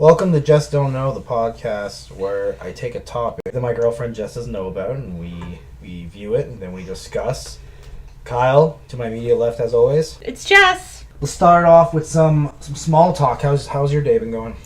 Welcome to Just Don't Know, the podcast where I take a topic that my girlfriend Jess doesn't know about, and we view it, and then we discuss. Kyle, to my immediate left as always. It's Jess. We'll start off with some small talk. How's your day been going?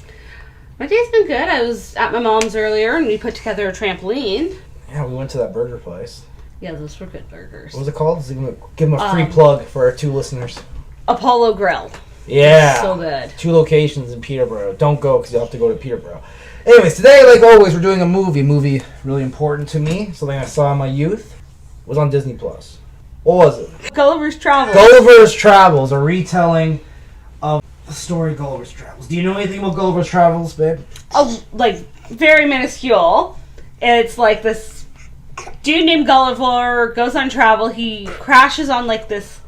My day's been good. I was at my mom's earlier, and we put together a trampoline. Yeah, we went to that burger place. Yeah, those were good burgers. What was it called? Give them a free plug for our two listeners. Apollo Grill. Yeah. So good. 2 locations in Peterborough. Don't go because you'll have to go to Peterborough. Anyways, today, like always, we're doing a movie. Movie really important to me. Something I saw in my youth. It was on Disney+. What was it? Gulliver's Travels. Gulliver's Travels, a retelling of the story of Gulliver's Travels. Do you know anything about Gulliver's Travels, babe? Oh, like, very minuscule. It's like this dude named Gulliver goes on travel. He crashes on, like, this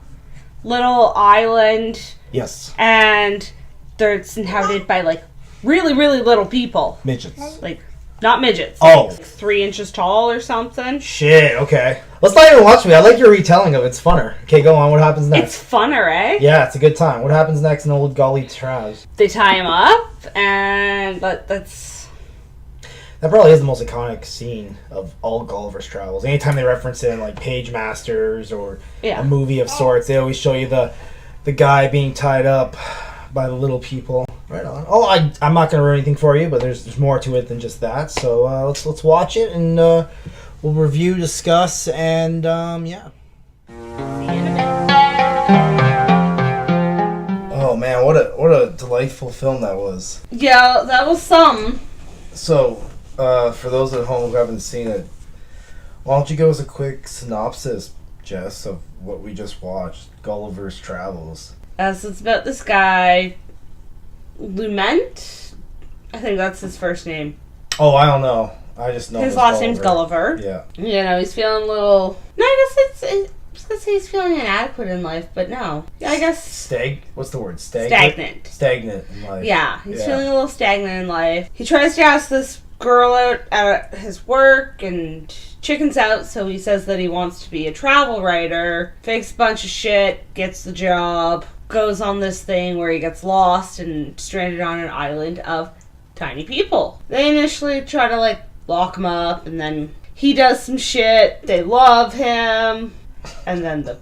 little island. Yes. And it's inhabited by, like, really, really little people. Midgets. Like, not midgets. Oh. Like 3 inches tall or something. Shit, okay. Let's not even watch me. I like your retelling of it. It's funner. Okay, go on. What happens next? It's funner, eh? Yeah, it's a good time. What happens next in old Golly Travs? They tie him up, and that's... That probably is the most iconic scene of all Gulliver's Travels. Anytime they reference it in, like, Page Masters or a movie of sorts, they always show you the guy being tied up by the little people. Right on. Oh, I'm not going to ruin anything for you, but there's more to it than just that. So let's watch it, and we'll review, discuss, and yeah. Oh man, what a delightful film that was. Yeah, that was some. So, for those at home who haven't seen it, why don't you give us a quick synopsis, Jess, of what we just watched, Gulliver's Travels. So it's about this guy, Lument? I think that's his first name. Oh, I don't know. I just know his last name's Gulliver. Yeah. You know, he's feeling a little... No, I guess I was going to say he's feeling inadequate in life, but no. Yeah, I guess... What's the word? Stagnant? Stagnant in life. Yeah, he's feeling a little stagnant in life. He tries to ask this girl out at his work and chickens out, so he says that he wants to be a travel writer, fakes a bunch of shit, gets the job, goes on this thing where he gets lost and stranded on an island of tiny people. They initially try to, like, lock him up, and then he does some shit, they love him, and then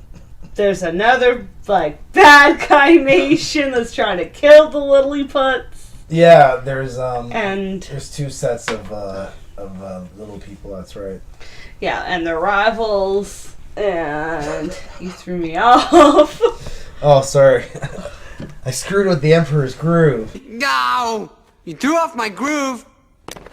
there's another, like, bad guy nation that's trying to kill the Lilliputs. Yeah, there's 2 sets of little people, that's right. Yeah, and they're rivals, and you threw me off. Oh, sorry. I screwed with the Emperor's groove. No! You threw off my groove!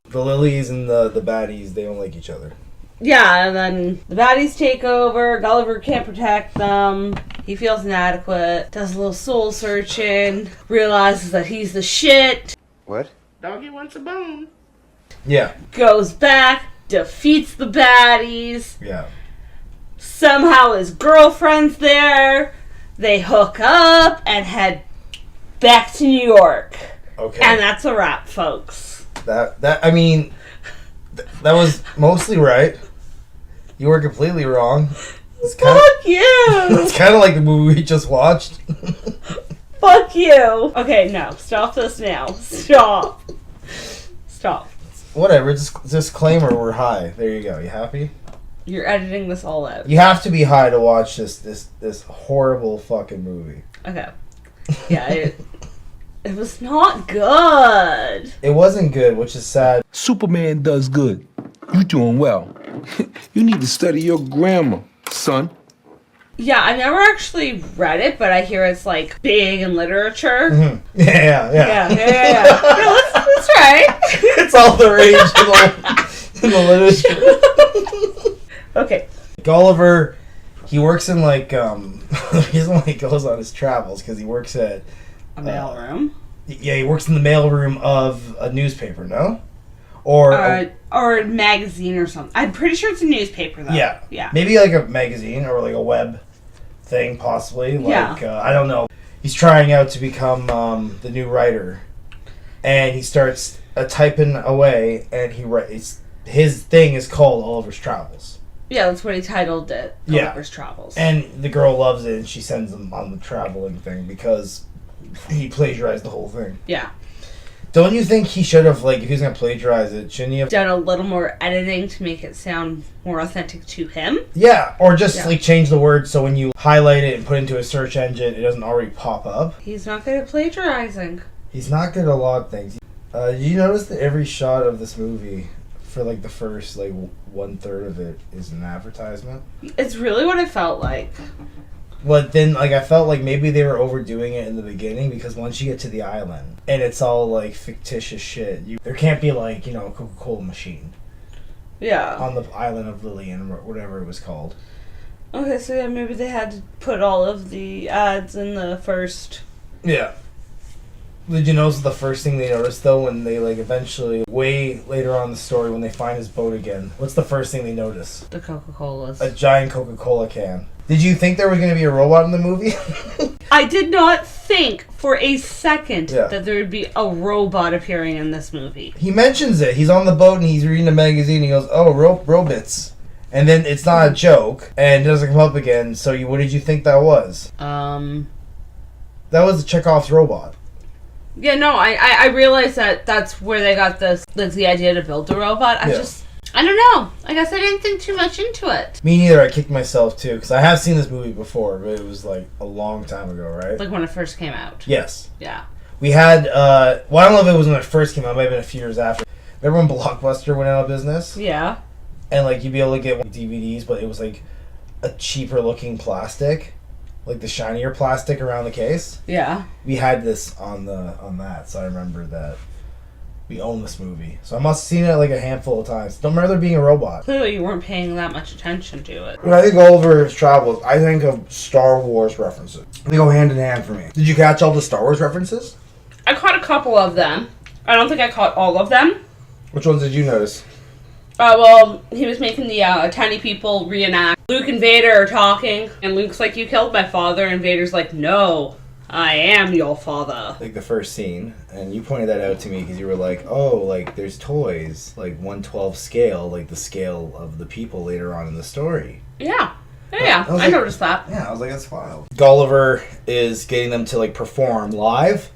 The lilies and the baddies, they don't like each other. Yeah, and then the baddies take over, Gulliver can't protect them, he feels inadequate, does a little soul searching, realizes that he's the shit. What? Doggy wants a bone. Yeah. Goes back, defeats the baddies. Yeah. Somehow his girlfriend's there. They hook up and head back to New York. Okay. And that's a wrap, folks. That was mostly right. You were completely wrong. Fuck you! It's kind of like the movie we just watched. Fuck you! Okay, no. Stop this now. Stop. Whatever, just disclaimer, we're high. There you go. You happy? You're editing this all out. You have to be high to watch this horrible fucking movie. Okay. Yeah, it was not good. It wasn't good, which is sad. Superman does good. You doing well. You need to study your grammar, son. Yeah, I never actually read it, but I hear it's, like, big in literature. Mm-hmm. Yeah. No, that's right. It's all the rage in the literature. Okay. Gulliver, he works in, like, the reason why he goes on his travels, because he works at... A mailroom? Yeah, he works in the mailroom of a newspaper, no? Or a magazine or something. I'm pretty sure it's a newspaper, though. Yeah. Maybe like a magazine or like a web thing, possibly. Like, I don't know. He's trying out to become the new writer. And he starts typing away, and he writes... His thing is called Gulliver's Travels. Yeah, that's what he titled it. Gulliver's Travels. And the girl loves it, and she sends him on the traveling thing because he plagiarized the whole thing. Yeah. Don't you think he should have, like, if he was going to plagiarize it, shouldn't he have done a little more editing to make it sound more authentic to him? Yeah, or just, like, change the word so when you highlight it and put it into a search engine, it doesn't already pop up. He's not good at plagiarizing. He's not good at a lot of things. Did you notice that every shot of this movie, for, like, the first, like, 1/3 of it, is an advertisement? It's really what it felt like. But then, like, I felt like maybe they were overdoing it in the beginning because once you get to the island and it's all, like, fictitious shit, there can't be, like, you know, a Coca-Cola machine. Yeah. On the island of Lillian or whatever it was called. Okay, so yeah, maybe they had to put all of the ads in the first... Yeah. Did you notice the first thing they noticed, though, when they, like, eventually, way later on in the story, when they find his boat again, what's the first thing they notice? The Coca-Colas. A giant Coca-Cola can. Did you think there was going to be a robot in the movie? I did not think for a second that there would be a robot appearing in this movie. He mentions it. He's on the boat and he's reading a magazine and he goes, oh, robots. And then it's not a joke and it doesn't come up again. So what did you think that was? That was Chekhov's robot. Yeah, no, I realized that that's where they got the idea to build the robot. I don't know. I guess I didn't think too much into it. Me neither. I kicked myself, too, because I have seen this movie before, but it was, like, a long time ago, right? Like when it first came out. Yes. Yeah. We had, well, I don't know if it was when it first came out. It might have been a few years after. Remember when Blockbuster went out of business? Yeah. And, like, you'd be able to get DVDs, but it was, like, a cheaper-looking plastic. Like, the shinier plastic around the case. Yeah. We had this on that, so I remember that. We own this movie. So I must have seen it like a handful of times. Don't remember there being a robot. Clearly you weren't paying that much attention to it. When I think Gulliver's Travels, I think of Star Wars references. They go hand in hand for me. Did you catch all the Star Wars references? I caught a couple of them. I don't think I caught all of them. Which ones did you notice? Well, he was making the tiny people reenact. Luke and Vader are talking, and Luke's like, you killed my father, and Vader's like, no. I am your father. Like the first scene, and you pointed that out to me because you were like, oh, like there's toys, like 1/12 scale, like the scale of the people later on in the story. Yeah. I noticed that. Yeah, I was like, that's wild. Gulliver is getting them to like perform live,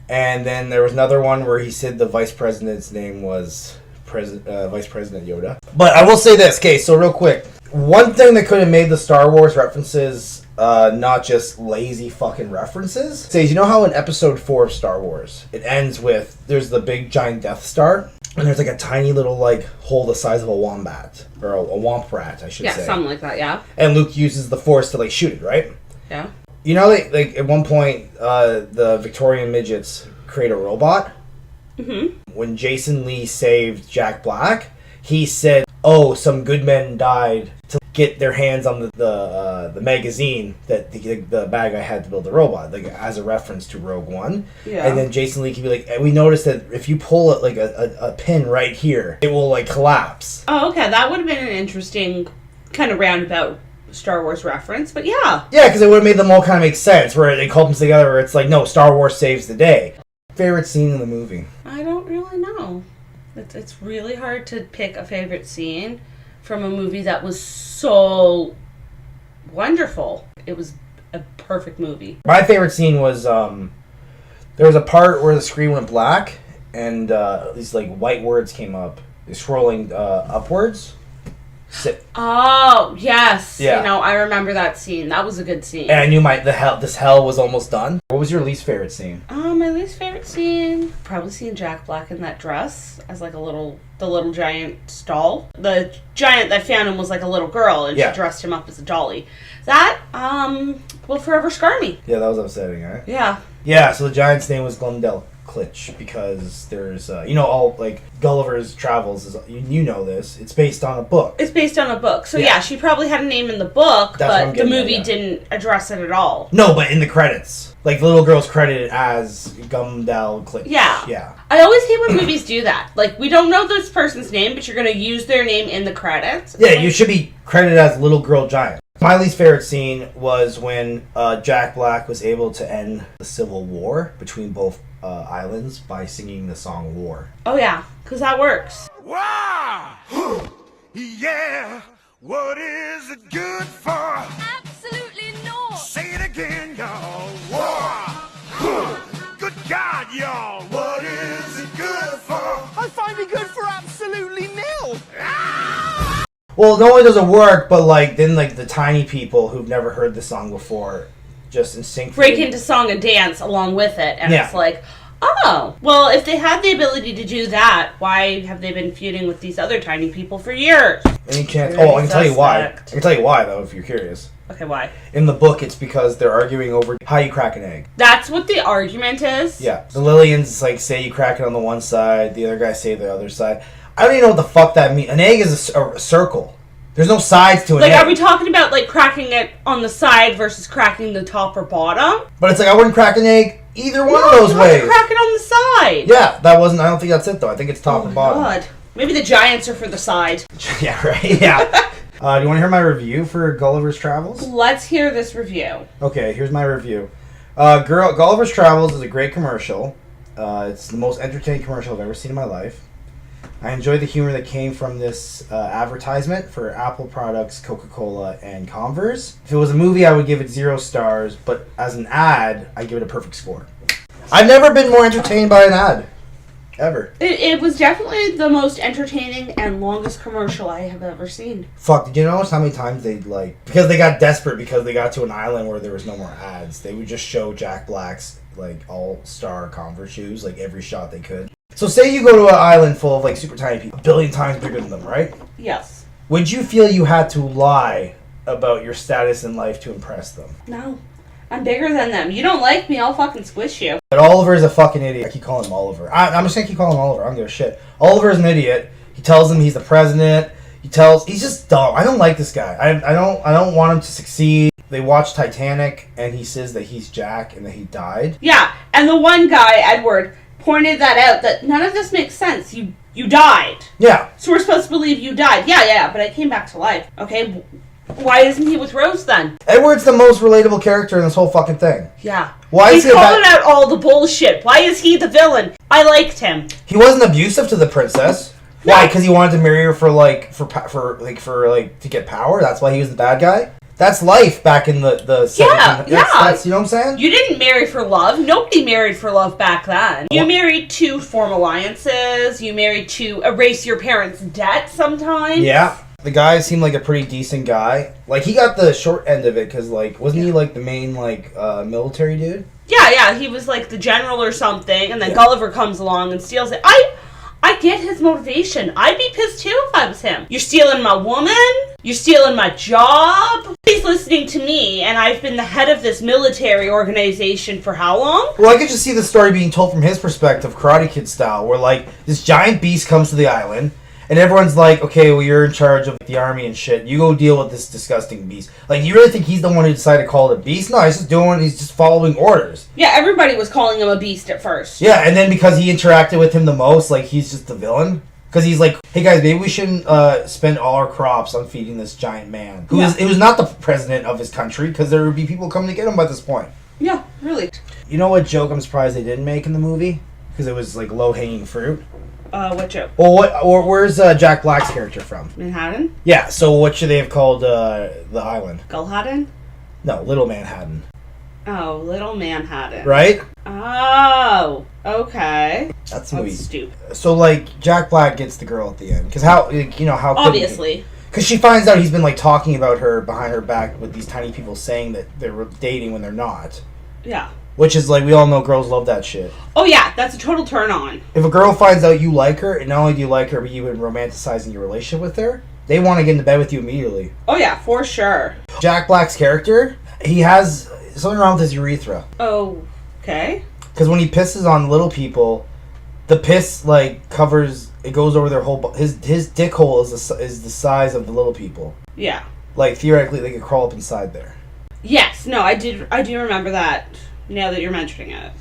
and then there was another one where he said the vice president's name was Vice President Yoda. But I will say this, okay, so real quick, one thing that could have made the Star Wars references not just lazy fucking references. Says, you know how in episode 4 of Star Wars, it ends with, there's the big giant Death Star, and there's like a tiny little like hole the size of a wombat, or a womp rat, I should say. Yeah, something like that, yeah. And Luke uses the Force to like shoot it, right? Yeah. You know, like at one point, the Victorian midgets create a robot. Mm-hmm. When Jason Lee saved Jack Black, he said, oh, some good men died to get their hands on the magazine that the bad guy had to build the robot, like as a reference to Rogue One. Yeah. And then Jason Lee can be like, we noticed that if you pull it like a pin right here, it will like collapse. Oh, okay, that would have been an interesting kind of roundabout Star Wars reference, but yeah. Yeah, because it would have made them all kind of make sense, where they called them together, where it's like, no, Star Wars saves the day. Favorite scene in the movie? I don't really know. It's really hard to pick a favorite scene from a movie that was so wonderful. It was a perfect movie. My favorite scene was there was a part where the screen went black and these like white words came up, scrolling upwards. Oh yes, yeah. You know, I remember that scene. That was a good scene. And I knew this hell was almost done. What was your least favorite scene? My least favorite scene, probably seeing Jack Black in that dress as like the little giant doll. The giant that found him was like a little girl, and she dressed him up as a dolly. That will forever scar me. Yeah, that was upsetting, right? Yeah. Yeah. So the giant's name was Glendale Klitsch, because there's all like Gulliver's Travels is, you know this, it's based on a book. It's based on a book, so yeah, she probably had a name in the book. But the movie didn't address it at all. No, but in the credits, like the little girl's credited as Glendale Klitsch. Yeah. I always hate when movies do that. Like, we don't know this person's name, but you're going to use their name in the credits. Yeah, you should be credited as Little Girl Giant. My least favorite scene was when Jack Black was able to end the Civil War between both islands by singing the song War. Oh yeah, because that works. Wow! Yeah! What is it good for? Absolutely not! Say it again, y'all. War! Good God, y'all! What is Well, not only does it work, but like then like the tiny people who've never heard the song before just instinctively break into song and dance along with it, and it's like, oh, well, if they had the ability to do that, why have they been feuding with these other tiny people for years? Any chance? Oh, I can tell you why. I can tell you why though, if you're curious. Okay, why? In the book, it's because they're arguing over how you crack an egg. That's what the argument is? Yeah. The Lillians like say you crack it on the one side, the other guys say the other side. I don't even know what the fuck that means. An egg is a circle. There's no sides to an egg. Like, are we talking about like cracking it on the side versus cracking the top or bottom? But it's like I wouldn't crack an egg either one of those ways. Crack it on the side. Yeah, that wasn't. I don't think that's it though. I think it's top and bottom. God. Maybe the giants are for the side. Yeah, right. Yeah. Do you want to hear my review for Gulliver's Travels? Let's hear this review. Okay, here's my review. Gulliver's Travels is a great commercial. It's the most entertaining commercial I've ever seen in my life. I enjoyed the humor that came from this advertisement for Apple products, Coca-Cola, and Converse. If it was a movie, I would give it 0 stars, but as an ad, I give it a perfect score. I've never been more entertained by an ad. Ever. It was definitely the most entertaining and longest commercial I have ever seen. Fuck, did you notice how many times they'd like... Because they got desperate because they got to an island where there was no more ads. They would just show Jack Black's, like, all-star Converse shoes, like, every shot they could. So say you go to an island full of, like, super tiny people, a billion times bigger than them, right? Yes. Would you feel you had to lie about your status in life to impress them? No. I'm bigger than them. You don't like me, I'll fucking squish you. But Oliver is a fucking idiot. I keep calling him Oliver. I'm just gonna keep calling him Oliver. I don't give a shit. Oliver is an idiot. He tells him he's the president. He's just dumb. I don't like this guy. I don't want him to succeed. They watch Titanic and he says that he's Jack and that he died. Yeah, and the one guy, Edward, pointed that out, that none of this makes sense. You died. Yeah. So we're supposed to believe you died. Yeah, but I came back to life. Okay, why isn't he with Rose then? Edward's the most relatable character in this whole fucking thing. Yeah. Why is he calling out all the bullshit? Why is he the villain? I liked him. He wasn't abusive to the princess. No. Why? Because he wanted to marry her to get power. That's why he was the bad guy. That's life back in the 1700s. That's, you know what I'm saying? You didn't marry for love. Nobody married for love back then. You married to form alliances. You married to erase your parents' debt sometimes. Yeah. The guy seemed like a pretty decent guy. Like, he got the short end of it because, like, wasn't he, like, the main, like, military dude? Yeah, he was, like, the general or something, and then Gulliver comes along and steals it. I get his motivation. I'd be pissed, too, if I was him. You're stealing my woman? You're stealing my job? He's listening to me, and I've been the head of this military organization for how long? Well, I could just see the story being told from his perspective, Karate Kid style, where, like, this giant beast comes to the island, and everyone's like, okay, well, you're in charge of the army and shit. You go deal with this disgusting beast. Like, you really think he's the one who decided to call it a beast? No, he's just following orders. Yeah, everybody was calling him a beast at first. Yeah, and then because he interacted with him the most, like, he's just the villain. Because he's like, hey guys, maybe we shouldn't spend all our crops on feeding this giant man. Who was not the president of his country, because there would be people coming to get him by this point. Yeah, really. You know what joke I'm surprised they didn't make in the movie? Because it was, like, low-hanging fruit. What joke? Well, where's Jack Black's character from? Manhattan? Yeah, so what should they have called the island? Gullhattan? No, Little Manhattan. Oh, Little Manhattan. Right? Oh, okay. That's stupid. So, like, Jack Black gets the girl at the end. Because how Obviously. Because she finds out he's been, like, talking about her behind her back with these tiny people saying that they're dating when they're not. Yeah. Which is, like, we all know girls love that shit. Oh, yeah, that's a total turn on. If a girl finds out you like her, and not only do you like her, but you've been romanticizing your relationship with her, they want to get into bed with you immediately. Oh, yeah, for sure. Jack Black's character, he has something wrong with his urethra. Oh, okay. Because when he pisses on little people, the piss, like, covers, it goes over their whole... His dick hole is the size of the little people. Yeah. Like, theoretically, they could crawl up inside there. Yes, no, I do remember that. Now that you're mentioning it.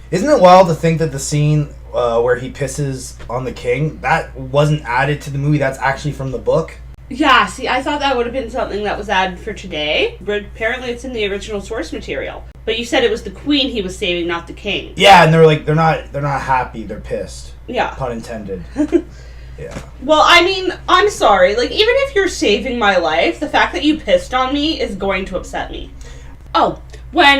Isn't it wild to think that the scene where he pisses on the king, that wasn't added to the movie, that's actually from the book? Yeah, see, I thought that would have been something that was added for today, but apparently it's in the original source material. But you said it was the queen he was saving, not the king. Yeah, and they're not happy, they're pissed. Yeah. Pun intended. Yeah. Well, I mean, I'm sorry, like, even if you're saving my life, the fact that you pissed on me is going to upset me. Oh, when,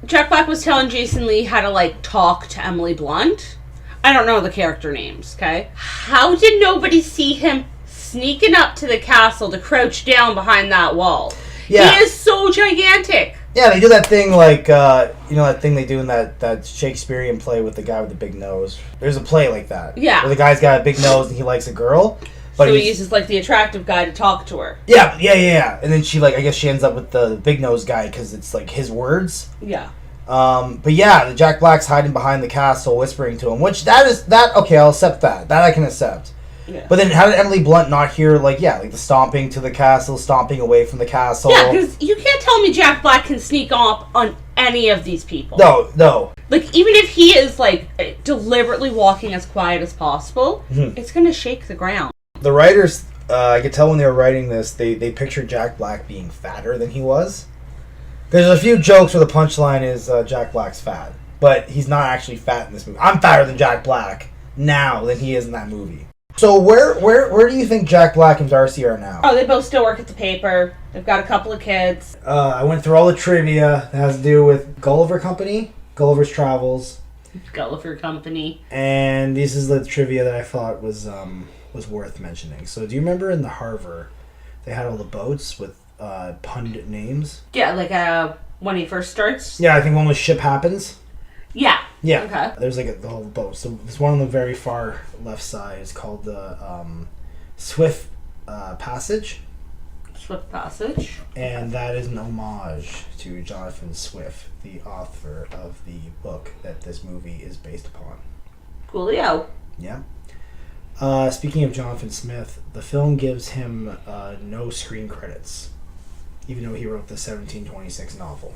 Jack Black was telling Jason Lee how to, like, talk to Emily Blunt. I don't know the character names, okay? How did nobody see him sneaking up to the castle to crouch down behind that wall. Yeah. He is so gigantic. Yeah, they do that thing like, that thing they do in that Shakespearean play with the guy with the big nose. There's a play like that. Yeah. Where the guy's got a big nose and he likes a girl. But so he uses, like, the attractive guy to talk to her. Yeah. And then she, like, I guess she ends up with the big nose guy because it's, like, his words. Yeah. But yeah, the Jack Black's hiding behind the castle whispering to him, which okay, I'll accept that. That I can accept. Yeah. But then how did Emily Blunt not hear, like, the stomping to the castle, stomping away from the castle? Yeah, because you can't tell me Jack Black can sneak up on any of these people. No. Like, even if he is, like, deliberately walking as quiet as possible, it's going to shake the ground. The writers, I could tell when they were writing this, they pictured Jack Black being fatter than he was. There's a few jokes where the punchline is Jack Black's fat, but he's not actually fat in this movie. I'm fatter than Jack Black now than he is in that movie. So where do you think Jack Black and Darcy are now? Oh, they both still work at the paper. They've got a couple of kids. I went through all the trivia that has to do with Gulliver Company, Gulliver's Travels. Gulliver Company. And this is the trivia that I thought was worth mentioning. So do you remember in the Harbor, they had all the boats with pundit names? Yeah, like when he first starts? Yeah, I think one was Ship Happens. Yeah. Yeah. Okay. There's like the whole boat. So there's one on the very far left side. It's called the Swift Passage. Swift Passage. And that is an homage to Jonathan Swift, the author of the book that this movie is based upon. Coolio. Yeah. Speaking of Jonathan Smith, the film gives him no screen credits, even though he wrote the 1726 novel.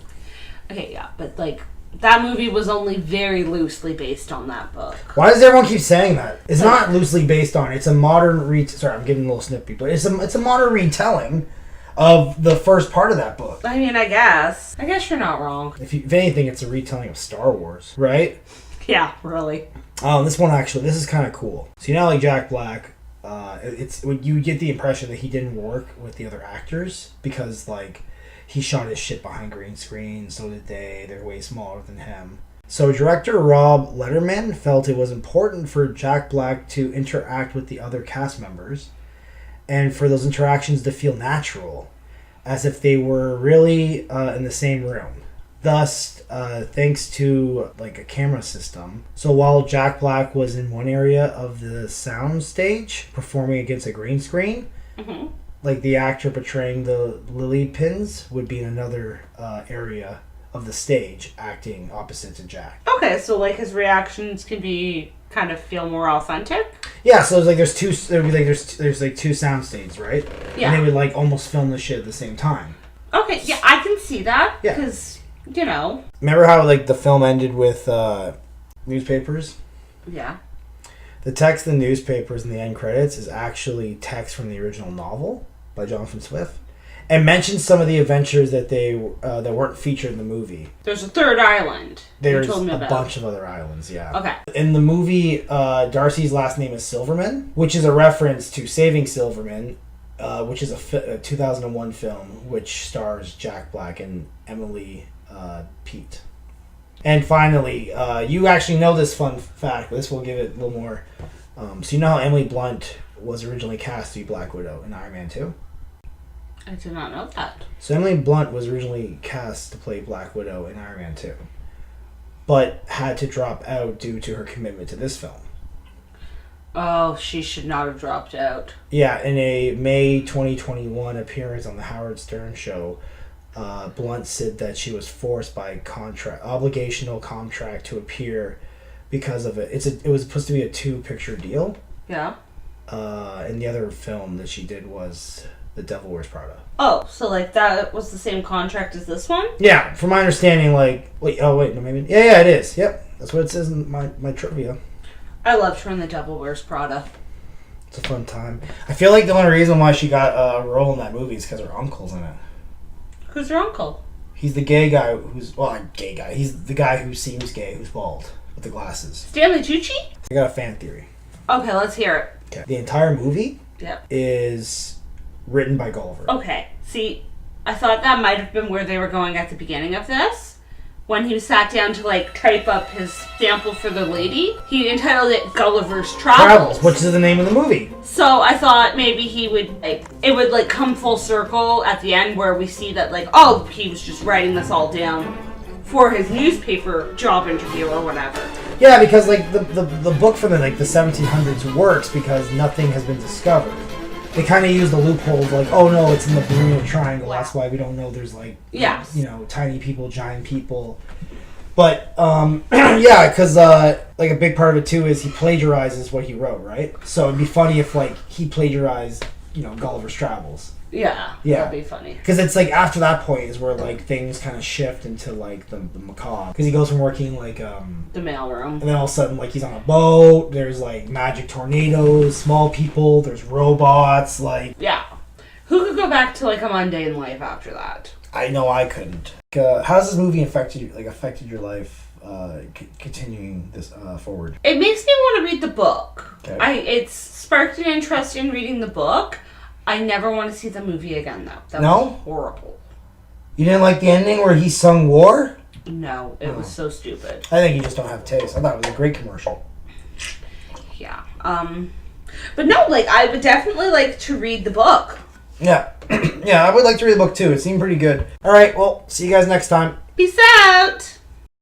Okay, yeah, but like that movie was only very loosely based on that book. Why does everyone keep saying that? It's not loosely based on. It's a modern sorry, I'm getting a little snippy, but it's a modern retelling of the first part of that book. I mean, I guess you're not wrong. If anything, it's a retelling of Star Wars, right? Yeah, really. This one actually, this is kind of cool. So you know, like Jack Black, you get the impression that he didn't work with the other actors because like he shot his shit behind green screen. So did they. They're way smaller than him. So director Rob Letterman felt it was important for Jack Black to interact with the other cast members, and for those interactions to feel natural, as if they were really in the same room. Thus, thanks to like a camera system. So while Jack Black was in one area of the sound stage performing against a green screen, like the actor portraying the lily pins would be in another area of the stage acting opposite to Jack. Okay, so like his reactions can be kind of feel more authentic. Yeah, so it's like there's like two sound stages, right? Yeah. And they would like almost film the shit at the same time. Okay, yeah, I can see that Yeah. because you know. Remember how like the film ended with newspapers? Yeah. The text in the newspapers in the end credits is actually text from the original novel by Jonathan Swift, and mentions some of the adventures that that weren't featured in the movie. There's a third island. There's you told me a about. bunch of other islands, yeah. Okay. In the movie, Darcy's last name is Silverman, which is a reference to Saving Silverman, which is a 2001 film which stars Jack Black and Emily Pete. And finally, you actually know this fun fact, but this will give it a little more. So you know how Emily Blunt was originally cast to be Black Widow in Iron Man 2? I did not know that. So Emily Blunt was originally cast to play Black Widow in Iron Man 2, but had to drop out due to her commitment to this film. Oh, she should not have dropped out. Yeah, in a May 2021 appearance on the Howard Stern show, Blunt said that she was forced by obligational contract to appear because of it. It was supposed to be a 2-picture deal. Yeah. And the other film that she did was The Devil Wears Prada. Oh, so like that was the same contract as this one? Yeah, from my understanding, like no, maybe yeah, it is. Yep, that's what it says in my trivia. I loved her in The Devil Wears Prada. It's a fun time. I feel like the only reason why she got a role in that movie is because her uncle's in it. Who's your uncle? He's the gay guy not gay guy. He's the guy who seems gay, who's bald, with the glasses. Stanley Tucci? I got a fan theory. Okay, let's hear it. Okay. The entire movie Yep. is written by Gulliver. Okay, see, I thought that might have been where they were going at the beginning of this, when he sat down to like type up his sample for the lady, he entitled it Gulliver's Travels, which is the name of the movie. So I thought maybe he would, like, it would like come full circle at the end where we see that like, oh, he was just writing this all down for his newspaper job interview or whatever. Yeah, because like the book from the 1700s works because nothing has been discovered. They kind of use the loopholes like, oh no, it's in the Bermuda Triangle. That's why we don't know there's like, tiny people, giant people. But yeah, because like a big part of it too is he plagiarizes what he wrote, right? So it'd be funny if like he plagiarized, Gulliver's Travels. Yeah, that'd be funny. Because it's like after that point is where like things kind of shift into like the macabre. Because he goes from working like the mailroom, and then all of a sudden like he's on a boat. There's like magic tornadoes, small people. There's robots. Like who could go back to like a mundane life after that? I know I couldn't. How has this movie affected your life? Continuing this forward. It makes me want to read the book. Okay. It's sparked an interest in reading the book. I never want to see the movie again, though. That was horrible. You didn't like the ending where he sung War? No, it was so stupid. I think you just don't have taste. I thought it was a great commercial. Yeah. But no, like, I would definitely like to read the book. Yeah. Yeah, I would like to read the book, too. It seemed pretty good. All right, well, see you guys next time. Peace out!